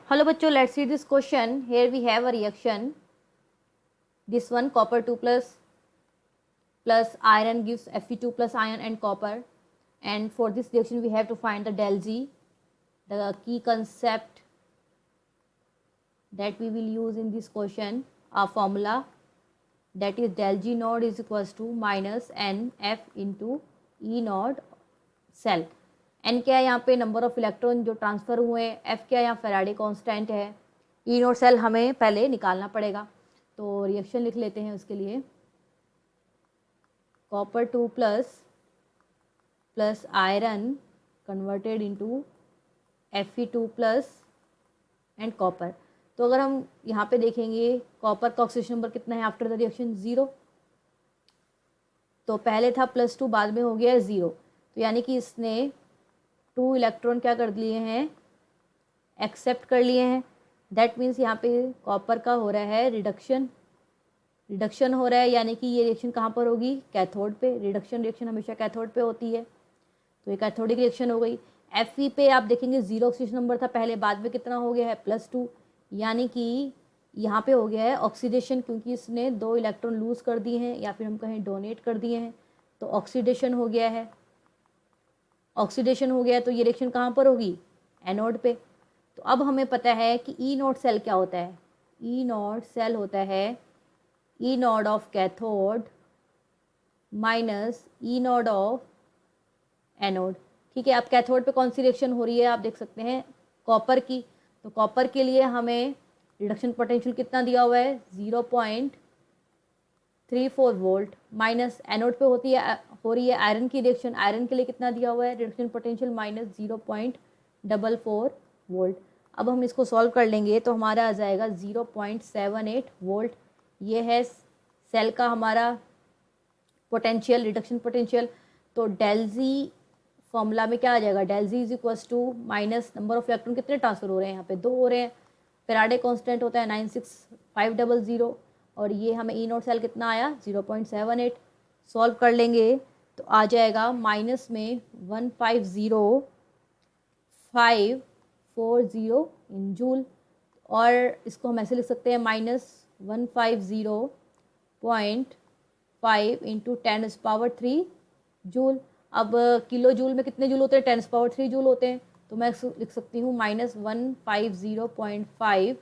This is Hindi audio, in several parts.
Hello bachcho, let's see this question. Here we have a reaction. This one copper 2 plus iron gives Fe2 plus iron and copper. And for this reaction we have to find the del Z. The key concept that we will use in this question, a formula, that is del G naught is equals to minus NF into E naught cell. N क्या है यहाँ पे, नंबर ऑफ इलेक्ट्रॉन जो ट्रांसफ़र हुए हैं. एफ क्या है यहाँ, फैराडे कांस्टेंट है. ई नोट सेल हमें पहले निकालना पड़ेगा, तो रिएक्शन लिख लेते हैं उसके लिए. Copper 2 plus iron converted into Fe2 plus and copper. तो अगर हम यहाँ पे देखेंगे कॉपर का ऑक्सीडेशन नंबर कितना है आफ्टर द रिएक्शन, 0. तो पहले था +2, बाद में हो गया 0. तो यानी कि इसने 2 इलेक्ट्रॉन क्या कर लिए हैं, एक्सेप्ट कर लिए हैं. दैट मीन्स यहाँ पे कॉपर का हो रहा है रिडक्शन हो रहा है. यानी कि ये रिएक्शन कहाँ पर होगी, कैथोड पे. रिडक्शन रिएक्शन हमेशा कैथोड पे होती है, तो ये कैथोडिक रिएक्शन हो गई. Fe पे आप देखेंगे 0 ऑक्सीडेशन नंबर था पहले, बाद में कितना हो गया है, +2. यानी कि यहाँ पे हो गया है ऑक्सीडेशन, क्योंकि इसने 2 इलेक्ट्रॉन लूज़ कर दिए हैं या फिर हम कहें डोनेट कर दिए हैं, तो ऑक्सीडेशन हो गया है. ऑक्सीडेशन हो गया तो ये रिएक्शन कहाँ पर होगी, एनोड पे. तो अब हमें पता है कि ई नोट सेल क्या होता है. ई नोट सेल होता है ई node of cathode minus E node of anode. ठीक है, अब कैथोड पे कौन सी रिएक्शन हो रही है, आप देख सकते हैं कॉपर की. तो कॉपर के लिए हमें रिडक्शन पोटेंशियल कितना दिया हुआ है, 0.34 वोल्ट. माइनस एनोड पे हो रही है आयरन की रिएक्शन. आयरन के लिए कितना दिया हुआ है, रिडक्शन पोटेंशियल -0.44 वोल्ट. अब हम इसको सॉल्व कर लेंगे तो हमारा आ जाएगा 0.78 वोल्ट. ये है सेल का हमारा पोटेंशियल, रिडक्शन पोटेंशियल. तो डेल जी फॉर्मूला में क्या आ जाएगा, del G is equals to minus number of electron कितने ट्रांसफर हो रहे हैं, यहाँ पे 2 हो रहे हैं. फैराडे कांस्टेंट होता है 96500, और ये हमें ई नोट सेल कितना आया, 0.78. सॉल्व कर लेंगे तो आ जाएगा माइनस में 150,540 इन जूल, और इसको हम ऐसे लिख सकते हैं -150.5 इंटू 10⁻³ जूल. अब किलो जूल में कितने जूल होते हैं, 10⁻³ जूल होते हैं. तो मैं लिख सकती हूँ -150.5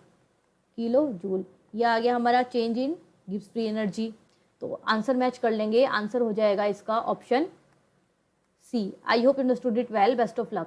किलो जूल. यह आ गया हमारा change in Gibbs free energy. तो आंसर मैच कर लेंगे, आंसर हो जाएगा इसका option C. I hope you understood it well. Best of luck.